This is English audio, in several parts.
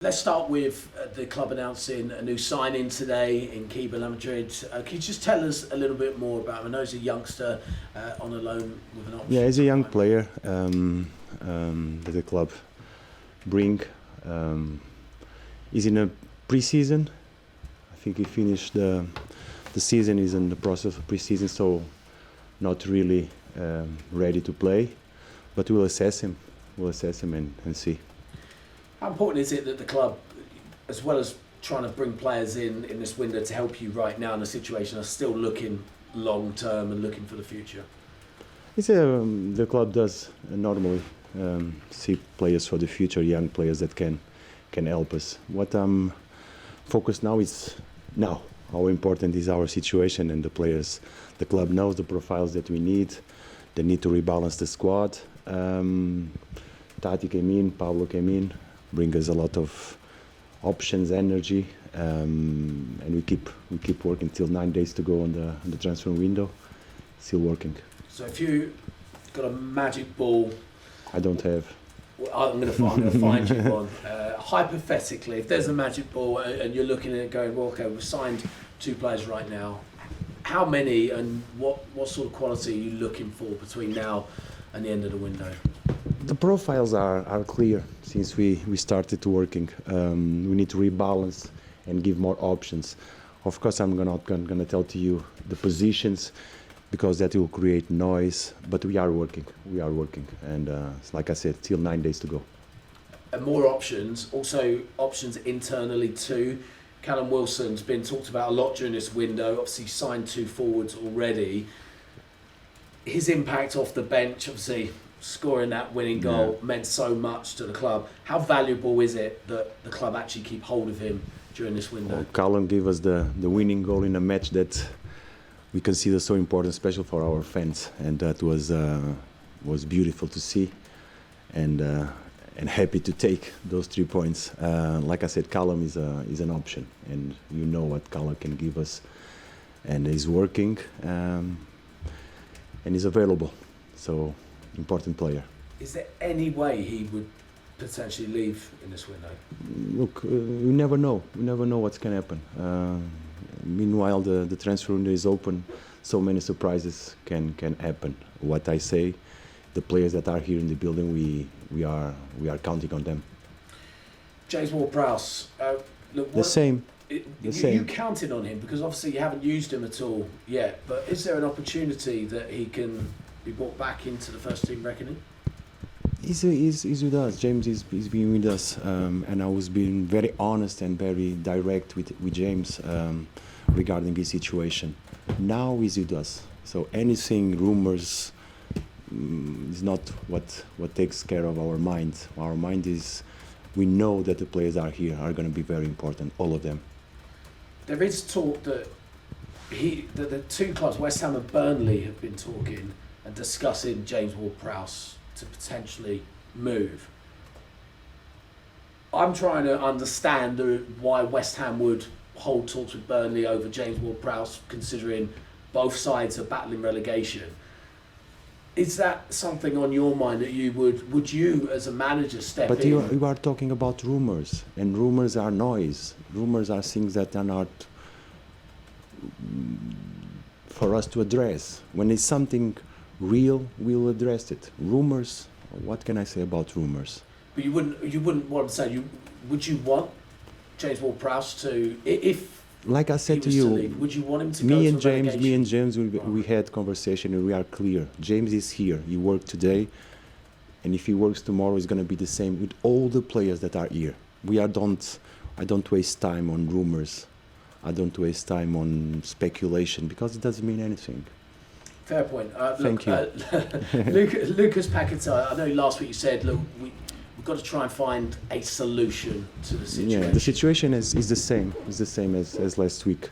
Let's start with the club announcing a new signing today in Keeper Madrid. Can you just tell us a little bit more about him? I know he's a youngster on a loan with an option. Yeah, he's a young player that the club bring. He's in a pre-season. I think he finished the season. He's in the process of pre-season, so not really ready to play. But we'll assess him. And see. How important is it that the club, as well as trying to bring players in this window to help you right now in the situation, are still looking long term and looking for the future? The club does normally see players for the future, young players that can help us. What I'm focused now is how important is our situation and the players. The club knows the profiles that we need. They need to rebalance the squad. Tati came in, Pablo came in. Bring us a lot of options, energy, and we keep working till 9 days to go on the transfer window. Still working. So if you got a magic ball, I don't have. I'm going to find you one. Hypothetically, if there's a magic ball and you're looking at it going, well, okay, we've signed 2 players right now. How many and what sort of quality are you looking for between now and the end of the window? The profiles are clear since we started working. We need to rebalance and give more options. Of course, I'm not gonna tell to you the positions because that will create noise. But we are working, and like I said, till 9 days to go. And more options, also options internally too. Callum Wilson's been talked about a lot during this window. Obviously, signed 2 forwards already. His impact off the bench, obviously. Scoring that winning goal meant so much to the club. How valuable is it that the club actually keep hold of him during this window? Well, Callum gave us the winning goal in a match that we consider so important, especially for our fans, and that was beautiful to see, and happy to take those 3 points. Like I said, Callum is an option, and you know what Callum can give us, and he's working, and he's available. So. Important player. Is there any way he would potentially leave in this window? Look, we never know. We never know what's going to happen. Meanwhile, the transfer window is open. So many surprises can happen. What I say, the players that are here in the building, we are counting on them. James Ward-Prowse, the same. You counted on him because obviously you haven't used him at all yet. But is there an opportunity that he can be brought back into the first team reckoning? He's with us. James is being with us, and I was being very honest and very direct with James regarding his situation. Now he's with us, so anything, rumors, is not what takes care of our mind. Our mind is, we know that the players are here, are going to be very important, all of them. There is talk that the 2 clubs, West Ham and Burnley, have been talking and discussing James Ward-Prowse to potentially move. I'm trying to understand why West Ham would hold talks with Burnley over James Ward-Prowse, considering both sides are battling relegation. Is that something on your mind that you would you as a manager step in? But you are talking about rumors, and rumors are noise. Rumors are things that are not for us to address. When it's something real, we'll address it. Rumors, what can I say about rumors? But you wouldn't want to say, would you want James Ward-Prowse to, if like I said to he was you, to leave, would you want him to go to relegation? Me and James, we had conversation and we are clear. James is here. He worked today, and if he works tomorrow, it's going to be the same with all the players that are here. I don't waste time on rumors. I don't waste time on speculation because it doesn't mean anything. Fair point. Thank you. Lucas Paqueta, I know last week you said, look, we've got to try and find a solution to the situation. Yeah, the situation is the same. It's the same as last week.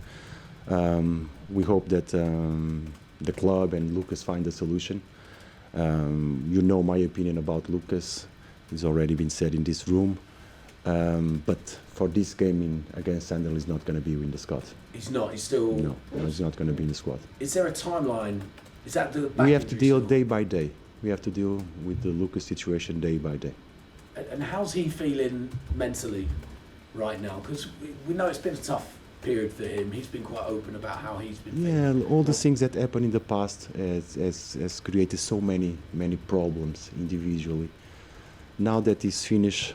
We hope that the club and Lucas find a solution. You know my opinion about Lucas. It's already been said in this room. But for this game against Sunderland, he's not going to be in the squad. He's not. He's still. No, he's not going to be in the squad. Is there a timeline? Is that the? We have to deal day by day. We have to deal with the Lucas situation day by day. And how's he feeling mentally? right now? Because we know it's been a tough period for him. He's been quite open about how he's been Yeah, all the things that happened in the past has created so many problems individually. Now that it's finished,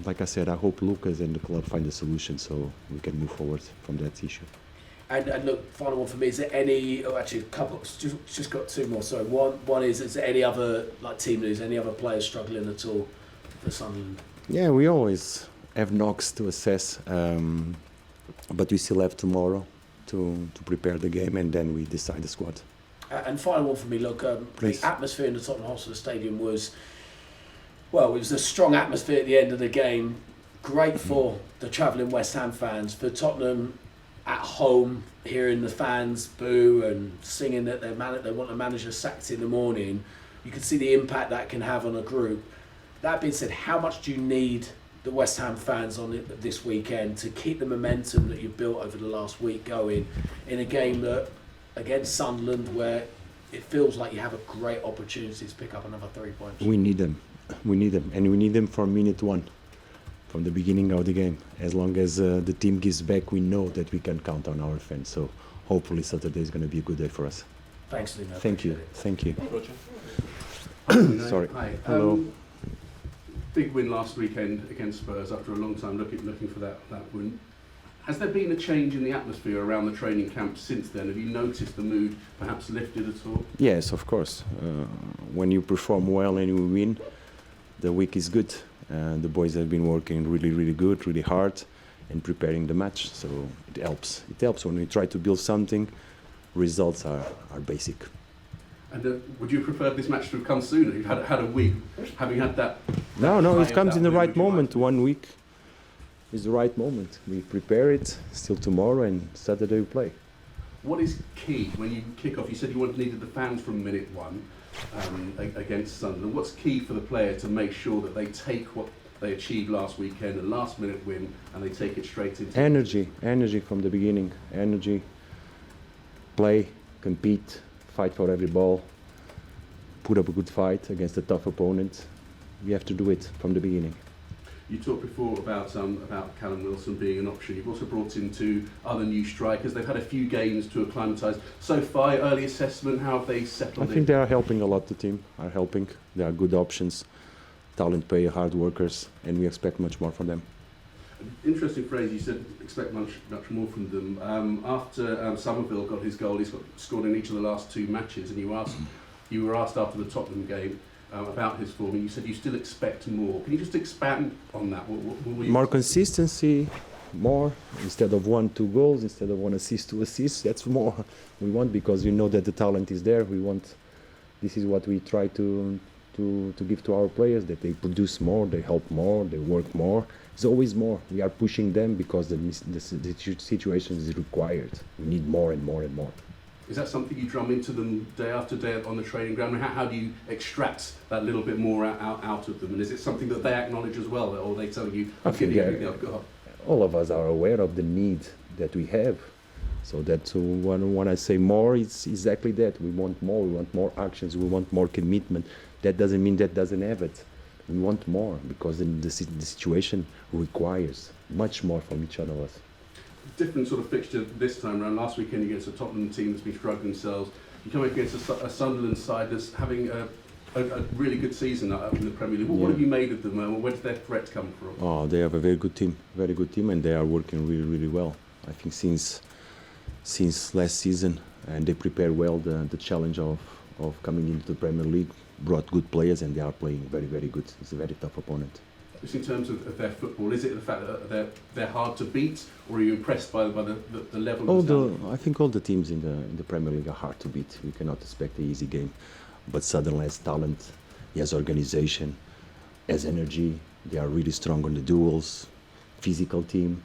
like I said, I hope Lucas and the club find a solution so we can move forward from that issue. And look, final one for me. Is there any? Oh, actually, a couple. Just got two more. Sorry. One is there any other like team news? Any other players struggling at all for Sunderland? Yeah, we always have knocks to assess, but we still have tomorrow to prepare the game, and then we decide the squad. And final one for me. Look, the atmosphere in the Tottenham Hotspur Stadium was, well, it was a strong atmosphere at the end of the game. Great for the travelling West Ham fans. For Tottenham at home, hearing the fans boo and singing that they want the manager sacked in the morning, you can see the impact that can have on a group. That being said, how much do you need the West Ham fans on it this weekend to keep the momentum that you've built over the last week going in a game that against Sunderland where it feels like you have a great opportunity to pick up another 3 points? We need them, and we need them from minute one, from the beginning of the game. As long as the team gives back, we know that we can count on our fans. So hopefully Saturday is going to be a good day for us. Thanks, Nuno. Thank you. Thank you. Roger. Sorry. Hi. Hello. Big win last weekend against Spurs after a long time looking for that win. Has there been a change in the atmosphere around the training camp since then? Have you noticed the mood perhaps lifted at all? Yes, of course. When you perform well and you win, the week is good. The boys have been working really good, really hard, and preparing the match. So it helps. It helps when we try to build something. Results are basic. And would you prefer this match to have come sooner? You've had a week, having had that. No, it comes in the win, right would you moment. like- 1 week is the right moment. We prepare it. Still tomorrow and Saturday we play. What is key when you kick off? You said you needed the fans from minute one against Sunderland. What's key for the player to make sure that they take what they achieved last weekend, a last-minute win, and they take it straight into Energy from the beginning. Energy. Play, compete, fight for every ball. Put up a good fight against a tough opponent. We have to do it from the beginning. You talked before about Callum Wilson being an option. You've also brought in two other new strikers. They've had a few games to acclimatise. So far, early assessment, how have they settled in? I think they are helping a lot. The team are helping. They are good options, talent player, hard workers, and we expect much more from them. Interesting phrase. You said expect much more from them. After Somerville got his goal, he's scored in each of the last two matches, and you were asked after the Tottenham game about his form, and you said you still expect more. Can you just expand on that? What were you More consistency, more, instead of 1-2 goals, instead of 1 assist, 2 assists. That's more we want, because you know that the talent is there. This is what we try to give to our players, that they produce more, they help more, they work more. It's always more. We are pushing them because the situation is required. We need more and more and more. Is that something you drum into them day after day on the training ground? How do you extract that little bit more out of them? And is it something that they acknowledge as well, or they tell you, I I'm think getting everything I've got? all of us are aware of the need that we have. So that's when I say more, it's exactly that. We want more actions, we want more commitment. That doesn't mean that doesn't have it. We want more because the situation requires much more from each one of us. Different sort of fixture this time around. Last weekend against a Tottenham team that's been struggling themselves. You come up against a Sunderland side that's having a really good season in the Premier League. What have you made of them? Where did their threat come from? Oh, they have a very good team, and they are working really well. I think since last season, and they prepared well the challenge of coming into the Premier League, brought good players, and they are playing very good. It's a very tough opponent. Just in terms of their football, is it the fact that they're hard to beat, or are you impressed by the level? I think all the teams in the Premier League are hard to beat. We cannot expect an easy game. But Sunderland has talent, he has organisation, has energy. They are really strong on the duels, physical team.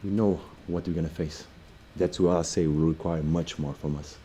We know what we're gonna face. That's why I say will require much more from us.